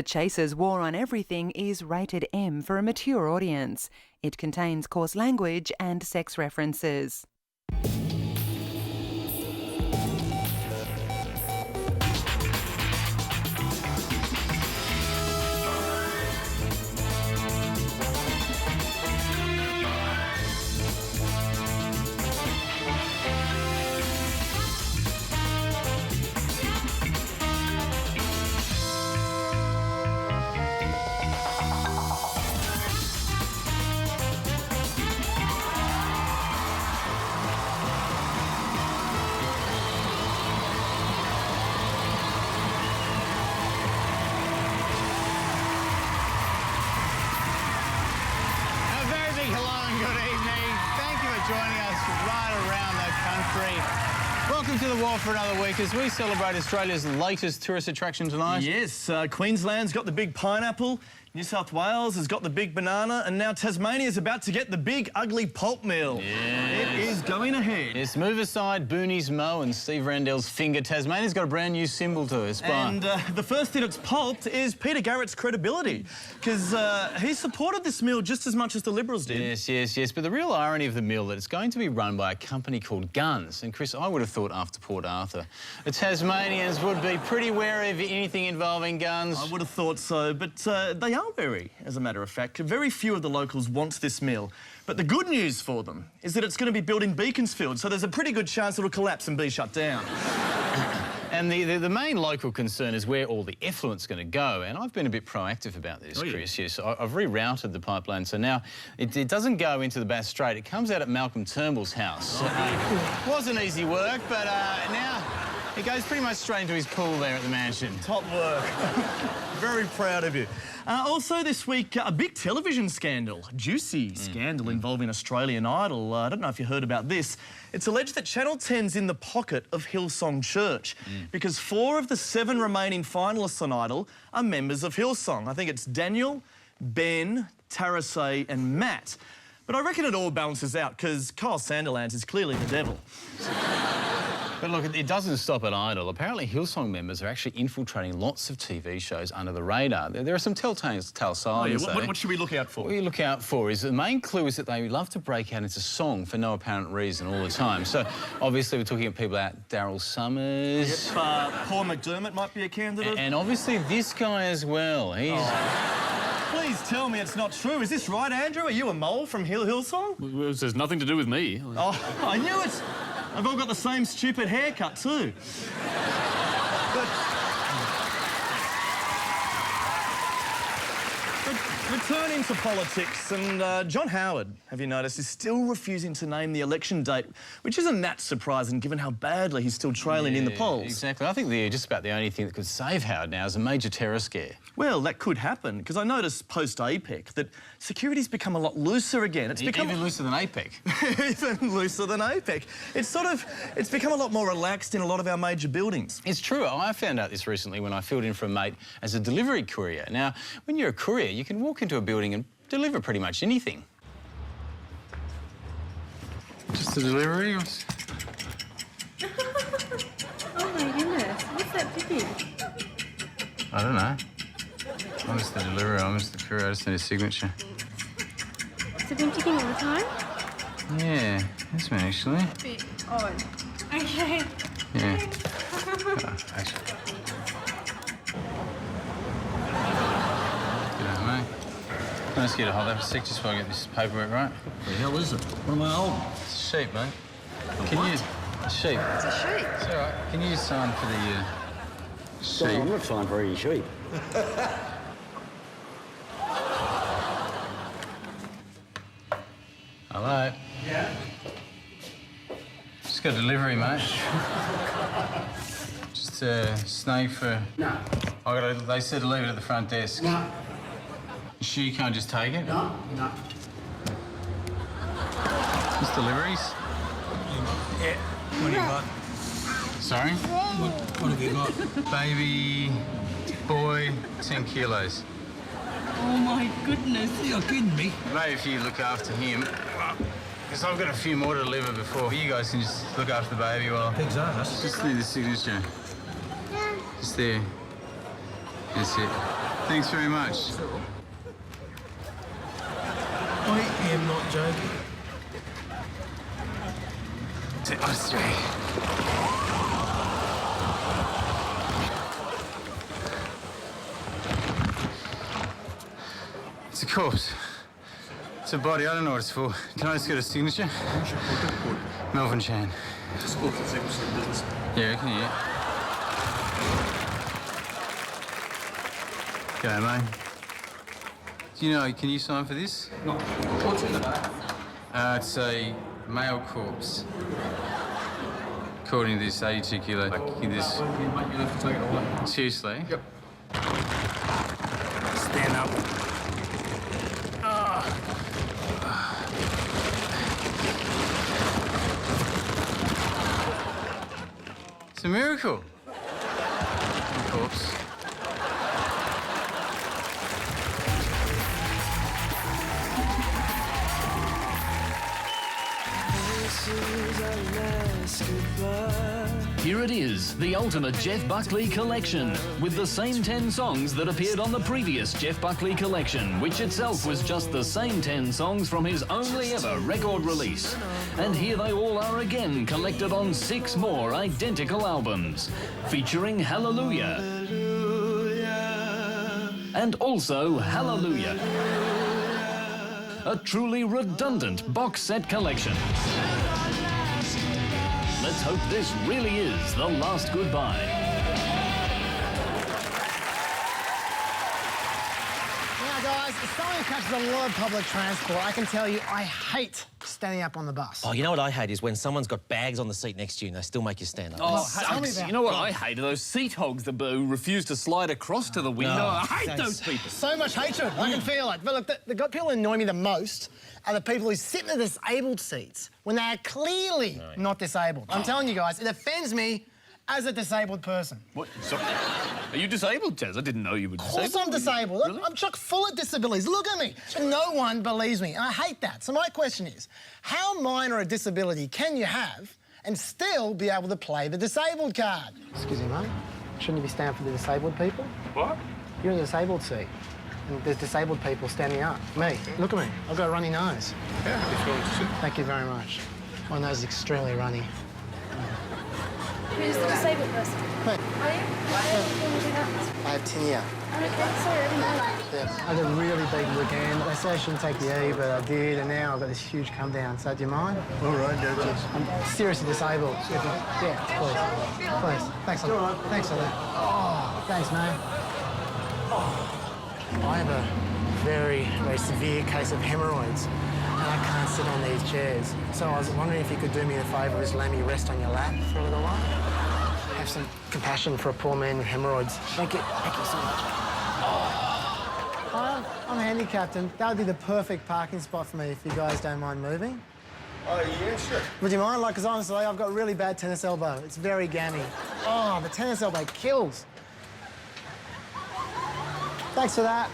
The Chasers' War on Everything is rated M for a mature audience. It contains coarse language and sex references. Joining us right around the country. Welcome to the War for another week as we celebrate Australia's latest tourist attraction tonight. Yes, Queensland's got the big pineapple, New South Wales has got the big banana, and now Tasmania's about to get the big ugly pulp mill. Yes. It is going ahead. Yes, move aside Booney's Mo and Steve Randell's finger. Tasmania's got a brand new symbol to it. And the first thing it's pulped is Peter Garrett's credibility, because he supported this mill just as much as the Liberals did. Yes. But the real irony of the mill that it's going to be run by a company called Guns. And Chris, I would have thought after Port Arthur, the Tasmanians would be pretty wary of anything involving guns. I would have thought so, but they are wary, as a matter of fact. Very few of the locals want this mill. But the good news for them is that it's going to be built in Beaconsfield, so there's a pretty good chance it'll collapse and be shut down. And the main local concern is where all the effluent's going to go. And I've been a bit proactive about this, Chris. Yes, I've rerouted the pipeline, so now it doesn't go into the Bass Strait. It comes out at Malcolm Turnbull's house. Wasn't easy work, but now it goes pretty much straight into his pool there at the mansion. Top work. Very proud of you. Also this week, a big television scandal, juicy scandal involving Australian Idol. I don't know if you heard about this. It's alleged that Channel 10's in the pocket of Hillsong Church because 4 of the 7 remaining finalists on Idol are members of Hillsong. I think it's Daniel, Ben, Tarasay and Matt. But I reckon it all balances out because Kyle Sandilands is clearly the devil. But look, it doesn't stop at Idol. Apparently Hillsong members are actually infiltrating lots of TV shows under the radar. There are some telltale signs. What should we look out for? What you look out for is the main clue is that they love to break out into song for no apparent reason all the time. So obviously we're talking about people like Daryl Summers. Yep, Paul McDermott might be a candidate. And obviously this guy as well. He's... Please tell me it's not true. Is this right, Andrew? Are you a mole from Hillsong? Well, it has nothing to do with me. Oh, I knew it. I've all got the same stupid haircut too. But returning to politics, and John Howard, have you noticed, is still refusing to name the election date, which isn't that surprising given how badly he's still trailing in the polls. Exactly. I think just about the only thing that could save Howard now is a major terror scare. Well, that could happen, because I noticed post-APEC that security's become a lot looser again. It's become even looser than APEC. Even looser than APEC. It's become a lot more relaxed in a lot of our major buildings. It's true. I found out this recently when I filled in for a mate as a delivery courier. Now, when you're a courier, you can walk into a building and deliver pretty much anything. Just a delivery? Oh my goodness, what's that picking? I don't know. I'm just the deliverer, I'm just the courier, I just need a signature. Has it been ticking all the time? Yeah, it's been actually. A bit odd. Okay. Yeah. Actually. G'day, mate. Can I just get a hold of a sec just while I get this paperwork right? What the hell is it? What am I holding? It's a sheep, mate. Can you... A sheep. It's a sheep. It's all right. Can you sign for the, sheep? I'm not fine for eating sheep. Hello? Yeah? Just got a delivery, mate. Just a snake for... No. They said to leave it at the front desk. No. You sure you can't just take it? No. Just deliveries? Yeah. What have you got? Sorry? What have you got? Baby, boy, 10 kilos. Oh my goodness. You're kidding me. Maybe if you look after him, because I've got a few more to deliver before you guys can just look after the baby while... Pig's ass. Just need the signature. Just there. That's it. Thanks very much. I am not joking. To Australia. It's a corpse. It's a body. I don't know what it's for. Can I just get a signature? Melvin Chan. Yeah, can you? G'day, mate. Do you know, can you sign for this? No. What's in the back? It's a male corpse. According to this 82 kilo, like this. You have to take it away. Seriously? Yep. Stand up. It's a miracle. Corpse. Here it is, the ultimate Jeff Buckley collection, with the same 10 songs that appeared on the previous Jeff Buckley collection, which itself was just the same 10 songs from his only ever record release. And here they all are again, collected on 6 more identical albums, featuring Hallelujah. And also Hallelujah. A truly redundant box set collection. Let's hope this really is the last goodbye. Now, guys, as someone who catches a lot of public transport, I can tell you I hate standing up on the bus. Oh, you know what I hate is when someone's got bags on the seat next to you and they still make you stand up. Oh, Tell me sucks. about You know what I hate are those seat hogs that refuse to slide across to the window. I hate those people. So much hatred. I can feel it. But look, the people who annoy me the most are the people who sit in the disabled seats when they are clearly not disabled. I'm telling you guys, it offends me as a disabled person. What? So, are you disabled, Jez? I didn't know you were Of disabled. course I'm disabled. Really? I'm chock full of disabilities. Look at me. But no one believes me, and I hate that. So my question is, how minor a disability can you have and still be able to play the disabled card? Excuse me, mate. Shouldn't you be standing for the disabled people? What? You're in the disabled seat. And there's disabled people standing up. Me, look at me. I've got a runny nose. Yeah, if you want to sit. Thank you very much. My nose is extremely runny. Who's the disabled person? Hey. Are you? Why are you doing that? I have tinea. Oh, okay, sorry, I didn't know that. Yeah. I got really big weekend. They said I shouldn't take the E, but I did, and now I've got this huge come down. So do you mind? All right, no worries. I'm seriously disabled. Yeah, please. Please. Thanks a lot. Thanks for that. Oh, thanks, mate. I have a very, very severe case of hemorrhoids, and I can't sit on these chairs. So I was wondering if you could do me a favour, just let me rest on your lap for a little while. Have some compassion for a poor man with hemorrhoids. Thank you so much. I'm handicapped, and that would be the perfect parking spot for me if you guys don't mind moving. Oh, yeah, sure. Would you mind? Like, because honestly, I've got a really bad tennis elbow. It's very gammy. Oh, the tennis elbow kills. Thanks for that.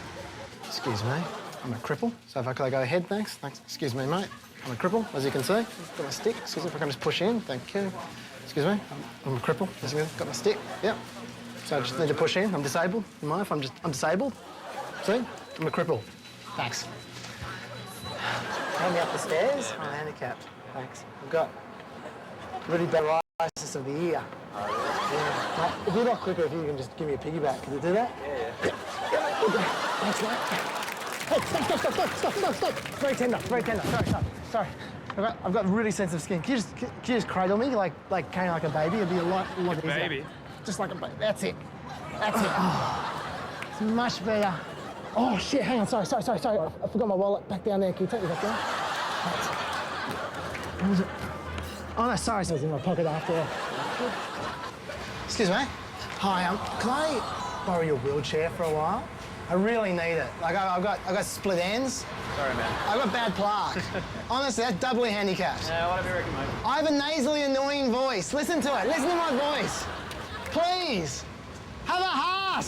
Excuse me. I'm a cripple, so if I could go ahead, thanks. Thanks. Excuse me, mate. I'm a cripple, as you can see. Got my stick. Excuse me, if I can just push in. Thank you. Excuse me. I'm a cripple. Got my stick. Yep. So I just need to push in. I'm disabled. You mind if I'm disabled? See? I'm a cripple. Thanks. Help me up the stairs. I'm handicapped. Thanks. I've got really bad paralysis of the ear. Yeah. Mate, it'd be a lot quicker if you can just give me a piggyback. Can you do that? Yeah. Thanks, mate. Hey, stop. Very tender. Sorry. I've got really sensitive skin. Can you just cradle me like carrying like a baby? It'd be a lot easier. Baby? Just like a baby. That's it. Oh, it's much better. Oh, shit, hang on. Sorry. I forgot my wallet back down there. Can you take me back down? Thanks. Where was it? Oh, no, sorry. It was in my pocket after all. Excuse me. Hi, can I borrow your wheelchair for a while? I really need it. Like, I've got split ends. Sorry, man. I've got bad plaque. Honestly, that's doubly handicapped. Yeah, whatever you reckon, mate. I have a nasally, annoying voice. Listen to it. Listen to my voice. Please. Have a heart.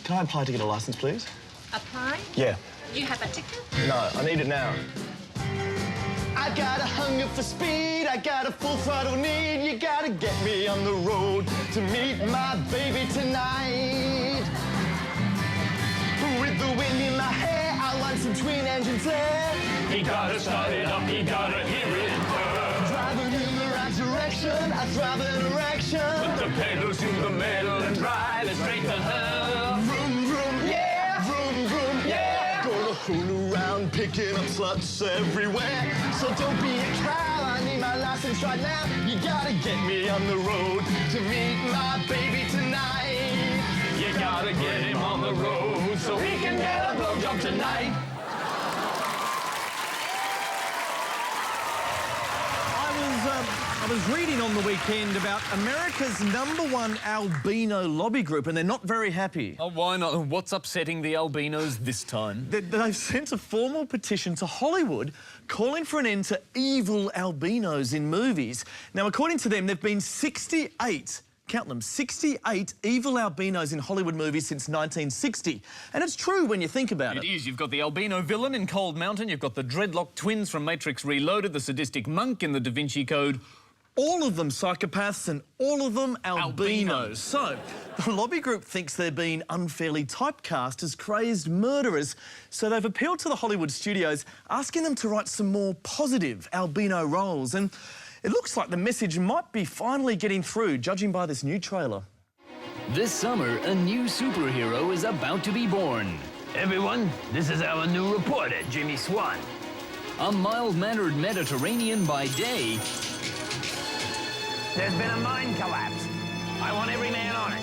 Can I apply to get a license, please? Apply? Yeah. You have a ticket? No, I need it now. I got a hunger for speed, I got a full throttle need. You gotta get me on the road to meet my baby tonight. With the wind in my hair, I want some twin engine flair. He gotta start it up, he gotta hear it burn. Driving in the right direction, I thrive in erection. Put the pedals to the metal and drive it straight to hell. Vroom, vroom, yeah! Vroom, vroom, yeah! Gonna fool around picking up sluts everywhere. So don't be a cow, I need my license right now. You gotta get me on the road to meet my baby tonight. You gotta get him on the road so he can get a blowjob tonight. I was reading on the weekend about America's #1 albino lobby group, and they're not very happy. Oh, why not? What's upsetting the albinos this time? They've sent a formal petition to Hollywood calling for an end to evil albinos in movies. Now, according to them, there have been 68, count them, 68 evil albinos in Hollywood movies since 1960. And it's true when you think about it. It is. You've got the albino villain in Cold Mountain, you've got the dreadlock twins from Matrix Reloaded, the sadistic monk in the Da Vinci Code. All of them psychopaths and all of them albinos. Albinos. So, the lobby group thinks they're being unfairly typecast as crazed murderers, so they've appealed to the Hollywood studios, asking them to write some more positive albino roles. And it looks like the message might be finally getting through, judging by this new trailer. This summer, a new superhero is about to be born. Everyone, this is our new reporter, Jimmy Swan. A mild-mannered Mediterranean by day. There's been a mine collapse. I want every man on it.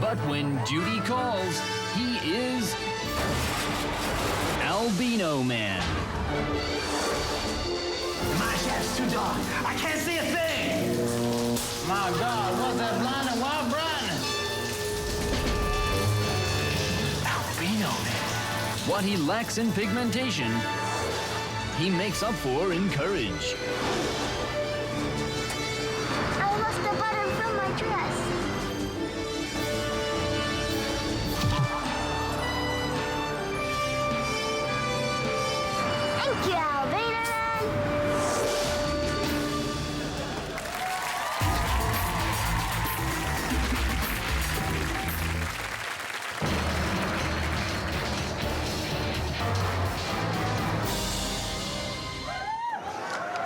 But when duty calls, he is Albino Man. My chef's too dark. I can't see a thing. My God, what's that blinding wild brightness? Albino Man. What he lacks in pigmentation, he makes up for in courage. I lost the button from my dress. Thank you, Albino.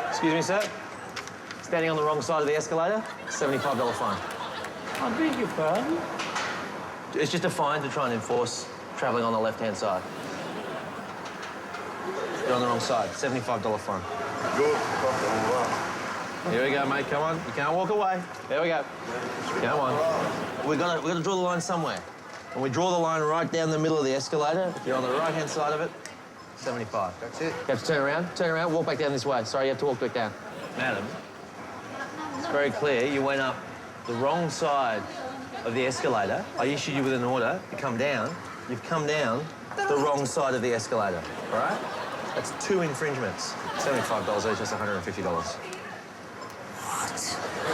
Excuse me, sir. Standing on the wrong side of the escalator, $75 fine. I beg your pardon? It's just a fine to try and enforce travelling on the left-hand side. You're on the wrong side, $75 fine. Here we go, mate, come on. You can't walk away. There we go. Come on. We've got to draw the line somewhere. And we draw the line right down the middle of the escalator. If you're on the right-hand side of it, 75. That's it. You have to turn around, walk back down this way. Sorry, you have to walk back down. Madam, it's very clear you went up the wrong side of the escalator. I issued you with an order to come down. You've come down the wrong side of the escalator, all right? That's 2 infringements. $75 each, that's $150. What?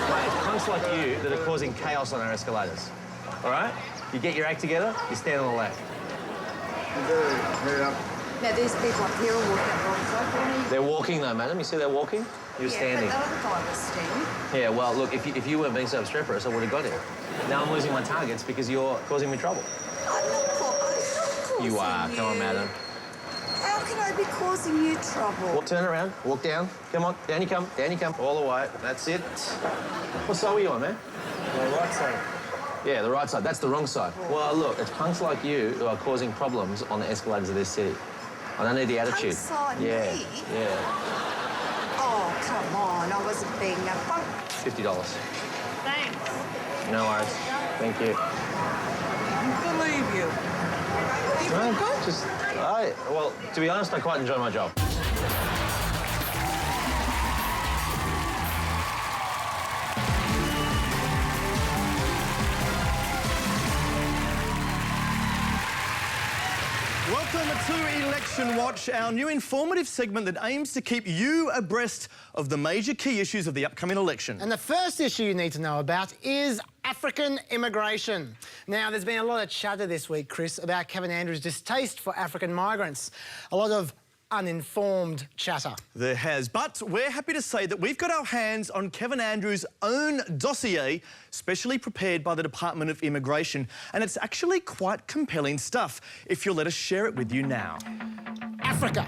Mate, it's punks like you that are causing chaos on our escalators, all right? You get your act together, you stand on the left. Now, these people up here are walking up the wrong side. They're walking, though, madam. You see they're walking? You're standing. But the other guy was standing. Yeah, well, look, if you weren't being so obstreperous, I would have got it. Now I'm losing my targets because you're causing me trouble. I'm not causing You are. Come on, madam. How can I be causing you trouble? Well, turn around. Walk down. Come on. Down you come. Down you come. All the way. That's it. What side were you on, man? The right side. Yeah, the right side. That's the wrong side. Well, look, it's punks like you who are causing problems on the escalators of this city. I don't need the attitude. Punks like yeah. me? Yeah. Oh, come on. I wasn't being a punk. $50. Thanks. No worries. Thank you. I believe you. Well, to be honest, I quite enjoy my job. Welcome to Election Watch, our new informative segment that aims to keep you abreast of the major key issues of the upcoming election. And the first issue you need to know about is African immigration. Now, there's been a lot of chatter this week, Chris, about Kevin Andrews' distaste for African migrants. A lot of uninformed chatter. There has, but we're happy to say that we've got our hands on Kevin Andrews' own dossier, specially prepared by the Department of Immigration, and it's actually quite compelling stuff, if you'll let us share it with you now. Africa.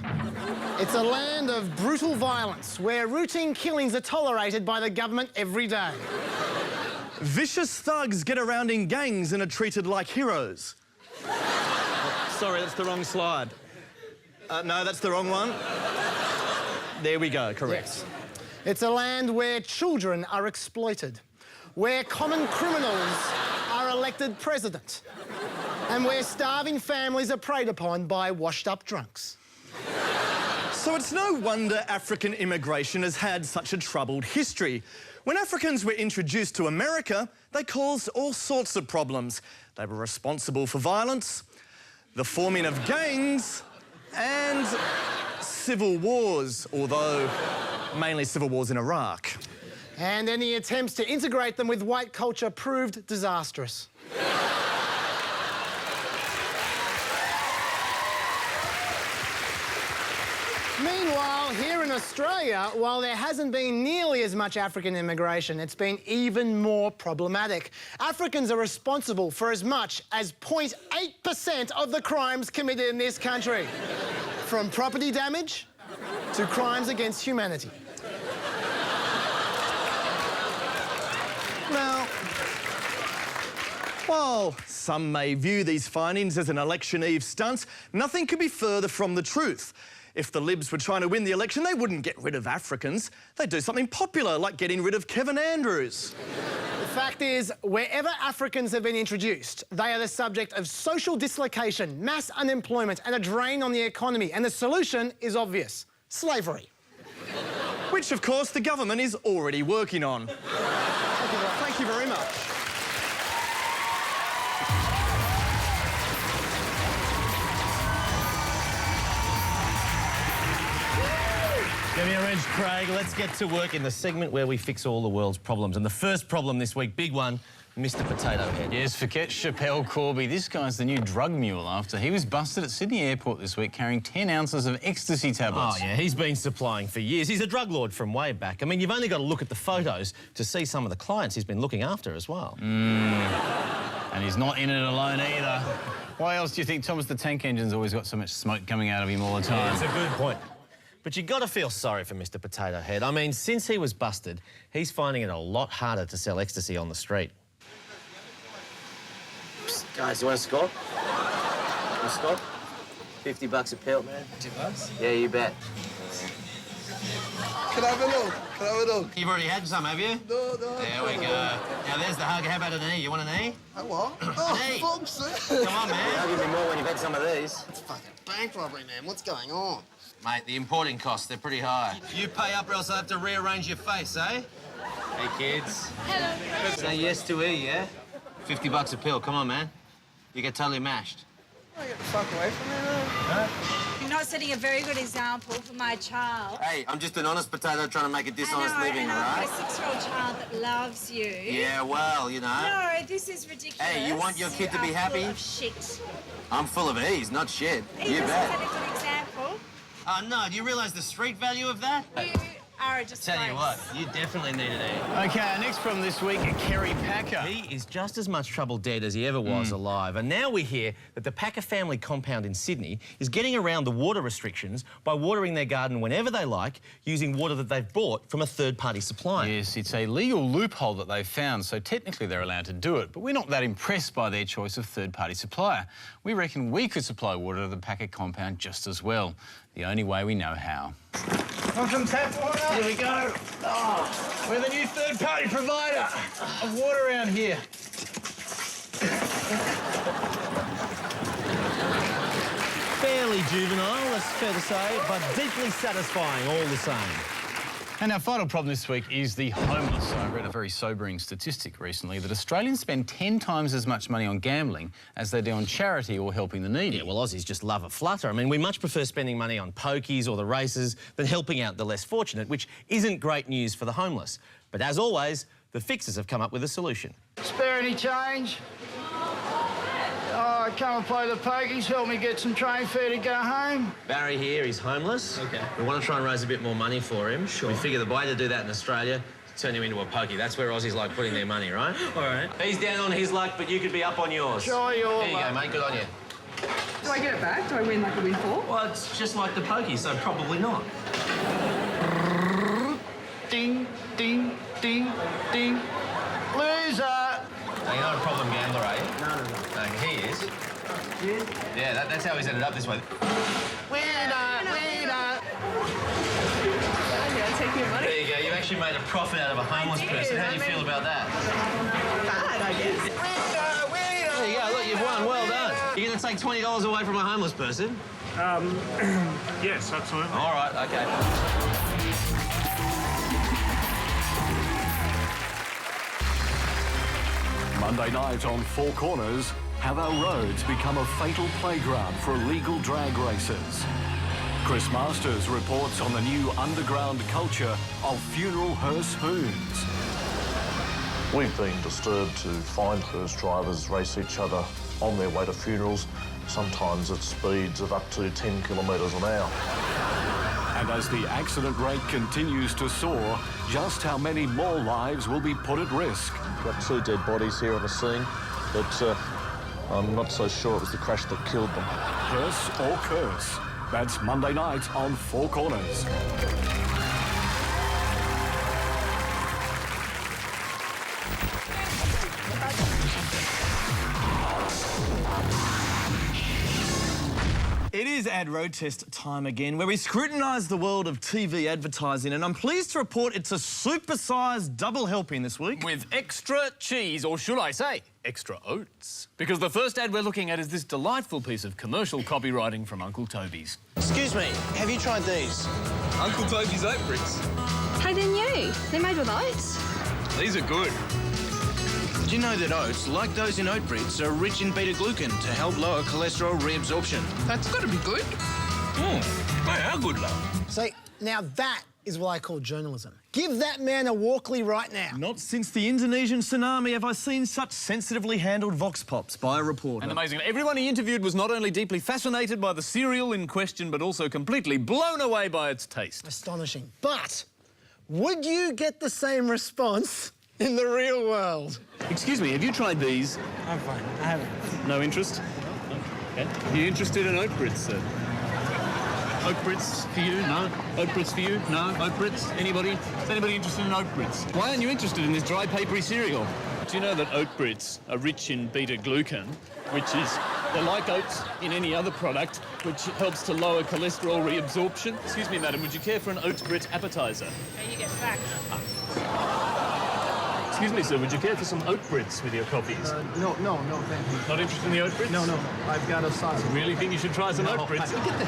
It's a land of brutal violence where routine killings are tolerated by the government every day. Vicious thugs get around in gangs and are treated like heroes. Oh, sorry, that's the wrong slide. No, that's the wrong one. There we go, correct. Yes. It's a land where children are exploited, where common criminals are elected president, and where starving families are preyed upon by washed-up drunks. So it's no wonder African immigration has had such a troubled history. When Africans were introduced to America, they caused all sorts of problems. They were responsible for violence, the forming of gangs, and civil wars, although mainly civil wars in Iraq. And any attempts to integrate them with white culture proved disastrous. Meanwhile, here in Australia, while there hasn't been nearly as much African immigration, it's been even more problematic. Africans are responsible for as much as 0.8% of the crimes committed in this country, from property damage to crimes against humanity. Now, while some may view these findings as an election eve stunt, nothing could be further from the truth. If the Libs were trying to win the election, they wouldn't get rid of Africans. They'd do something popular, like getting rid of Kevin Andrews. The fact is, wherever Africans have been introduced, they are the subject of social dislocation, mass unemployment and a drain on the economy. And the solution is obvious: slavery. Which, of course, the government is already working on. Thank you very much. Give me a wrench, Craig. Let's get to work in the segment where we fix all the world's problems. And the first problem this week, big one, Mr. Potato Head. Yes, forget Chappelle Corby. This guy's the new drug mule after he was busted at Sydney Airport this week carrying 10 ounces of ecstasy tablets. Oh, yeah, he's been supplying for years. He's a drug lord from way back. I mean, you've only got to look at the photos to see some of the clients he's been looking after as well. And he's not in it alone either. Why else do you think Thomas the Tank Engine's always got so much smoke coming out of him all the time? Yeah, that's a good point. But you got to feel sorry for Mr. Potato Head. I mean, since he was busted, he's finding it a lot harder to sell ecstasy on the street. Psst, guys, you want to score? Want to score? $50 a pill, man. $50? Yeah, you bet. Can I have a look? Can I have a look? You've already had some, have you? No. There we go. Now, there's the hug. How about an E? You want an E? A what? Oh, Hey. fuck's sake. Come on, man. I'll give you more when you've had some of these. It's fucking bank robbery, man. What's going on? Mate, the importing costs, they're pretty high. You pay up or else I have to rearrange your face, eh? Hey, kids. Hello. Say yes to E, yeah? $50 a pill. Come on, man. You get totally mashed. Oh, get the fuck away from me, man. You're not setting a very good example for my child. Hey, I'm just an honest potato trying to make a dishonest living, and all I've right? got a 6-year-old child that loves you. Yeah, well, you know. No, this is ridiculous. Hey, you want your kid to be You are happy? full of shit. I'm full of E's, not shit. He You doesn't bet. set a good example. Oh, no, do you realise the street value of that? You are a disgrace. Tell you what, you definitely need an E. OK, our next problem this week, Kerry Packer. He is just as much trouble dead as he ever was alive. And now we hear that the Packer family compound in Sydney is getting around the water restrictions by watering their garden whenever they like, using water that they've bought from a third-party supplier. Yes, it's a legal loophole that they've found, so technically they're allowed to do it. But we're not that impressed by their choice of third-party supplier. We reckon we could supply water to the Packer compound just as well. The only way we know how. Want some tap water? Here we go. Oh, we're the new third-party provider of water around here. Fairly juvenile, that's fair to say, but deeply satisfying all the same. And our final problem this week is the homeless. I read a very sobering statistic recently that Australians spend 10 times as much money on gambling as they do on charity or helping the needy. Yeah, well, Aussies just love a flutter. I mean, we much prefer spending money on pokies or the races than helping out the less fortunate, which isn't great news for the homeless. But as always, the fixers have come up with a solution. Spare any change? Oh, come and play the pokies, help me get some train fare to go home. Barry here, he's homeless. OK. We want to try and raise a bit more money for him. Sure. We figure the way to do that in Australia is turn him into a pokey. That's where Aussies like putting their money, right? All right. He's down on his luck, but you could be up on yours. Sure, you're There you go, mate. Good on you. Do I get it back? Do I win like a windfall? Well, it's just like the pokey, so probably not. Ding, ding, ding, ding. Loser! Now, you're not a problem gambler, are you? No, he is. Yeah, that's how he's ended up this way. Winner! Winner! Yeah, take your money. There you go. You actually made a profit out of a homeless person. How do you feel about that? Bad, I guess. Winner! Winner! There you go. Look, you've won. Well done. You're going to take $20 away from a homeless person? Yes, absolutely. All right, OK. Monday night on Four Corners, have our roads become a fatal playground for illegal drag racers? Chris Masters reports on the new underground culture of funeral hearse hoons. We've been disturbed to find hearse drivers race each other on their way to funerals, sometimes at speeds of up to 10 kilometres an hour. And as the accident rate continues to soar, just how many more lives will be put at risk? We've got 2 dead bodies here on the scene, but I'm not so sure it was the crash that killed them. Hearse or curse? That's Monday night on Four Corners. It is Ad Road Test time again, where we scrutinise the world of TV advertising, and I'm pleased to report it's a super-sized double helping this week. With extra cheese, or should I say, extra oats. Because the first ad we're looking at is this delightful piece of commercial copywriting from Uncle Toby's. Excuse me, have you tried these? Uncle Toby's oat bricks. Hey, they're new. They're made with oats. These are good. Did you know that oats, like those in oat bricks, are rich in beta-glucan to help lower cholesterol reabsorption? That's got to be good. They are good, love. See, now that is what I call journalism. Give that man a Walkley right now. Not since the Indonesian tsunami have I seen such sensitively handled vox pops by a reporter. And amazing, everyone he interviewed was not only deeply fascinated by the cereal in question, but also completely blown away by its taste. Astonishing. But would you get the same response in the real world? Excuse me, have you tried these? I'm fine. I haven't. No interest? Okay. Are you interested in oat brits, sir? Oat brits for you? No. Oat brits for you? No. Oat brits? Anybody? Is anybody interested in oat brits? Why aren't you interested in this dry, papery cereal? Do you know that oat brits are rich in beta-glucan, which is, they're like oats in any other product, which helps to lower cholesterol reabsorption? Excuse me, madam, would you care for an oat brit appetizer? Okay, you get back. Excuse me, sir, would you care for some oat brits with your coffees? No, thank you. Not interested in the oat brits? No, I've got a sauce. Really think you should try some oat brits? Look at that.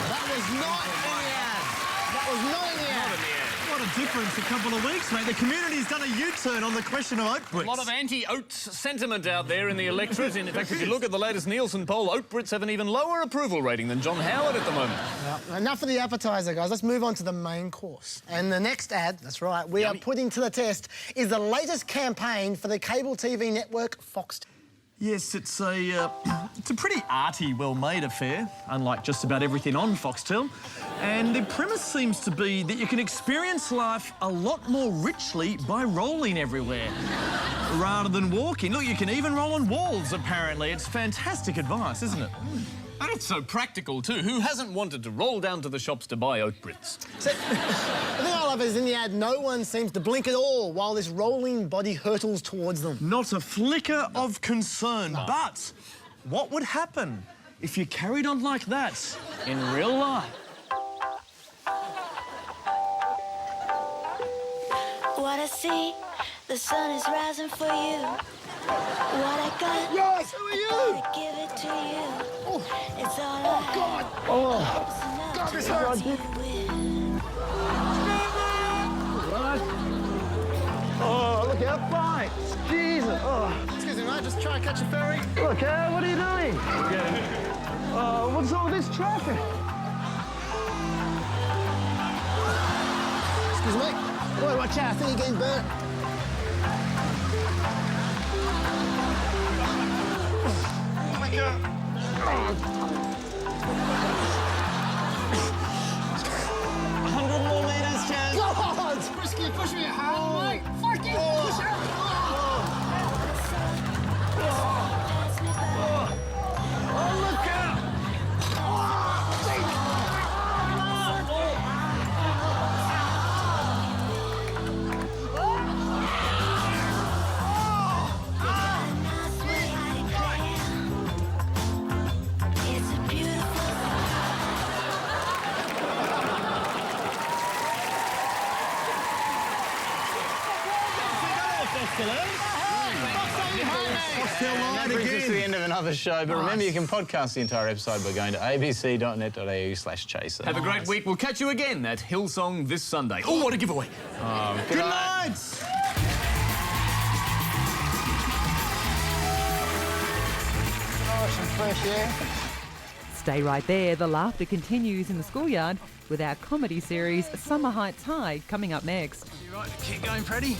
That was not in the ad. That was not in the ad. What a difference a couple of weeks, mate. The community's done a U-turn on the question of oat brits. A lot of anti-oats sentiment out there in the electorate. In fact, if you look at the latest Nielsen poll, oat brits have an even lower approval rating than John Howard at the moment. Well, enough of the appetizer, guys. Let's move on to the main course. And the next ad, that's right, we are putting to the test is the latest campaign for the cable TV network Foxtel. Yes, it's a pretty arty, well-made affair, unlike just about everything on Foxtel. And the premise seems to be that you can experience life a lot more richly by rolling everywhere, rather than walking. Look, you can even roll on walls, apparently. It's fantastic advice, isn't it? And it's so practical, too. Who hasn't wanted to roll down to the shops to buy oat brits? So, the thing I love is in the ad, no one seems to blink at all while this rolling body hurtles towards them. Not a flicker of concern. No. But what would happen if you carried on like that in real life? What I see, the sun is rising for you. What I got, yes, who are you? I'm gonna give it to you. Oh. It's all Oh, God. Oh. God Chris Hurts. Oh, look out, bike. Jesus. Oh. Excuse me, mate, just try and catch a ferry. Look, what are you doing? What's all this traffic? Excuse me. Boy, watch out, I think you're getting burnt. Oh, my God. 100 more metres, Chaz. God, it's risky. Push me hard, mate. Fucking push out. Oh, look out. And that brings us to the end of another show. But remember, you can podcast the entire episode by going to abc.net.au/chaser. Have a great week. We'll catch you again at Hillsong this Sunday. Oh, what a giveaway. Good night. Oh, some fresh air. Stay right there. The laughter continues in the schoolyard with our comedy series Summer Heights High coming up next. You right to keep going, Freddie?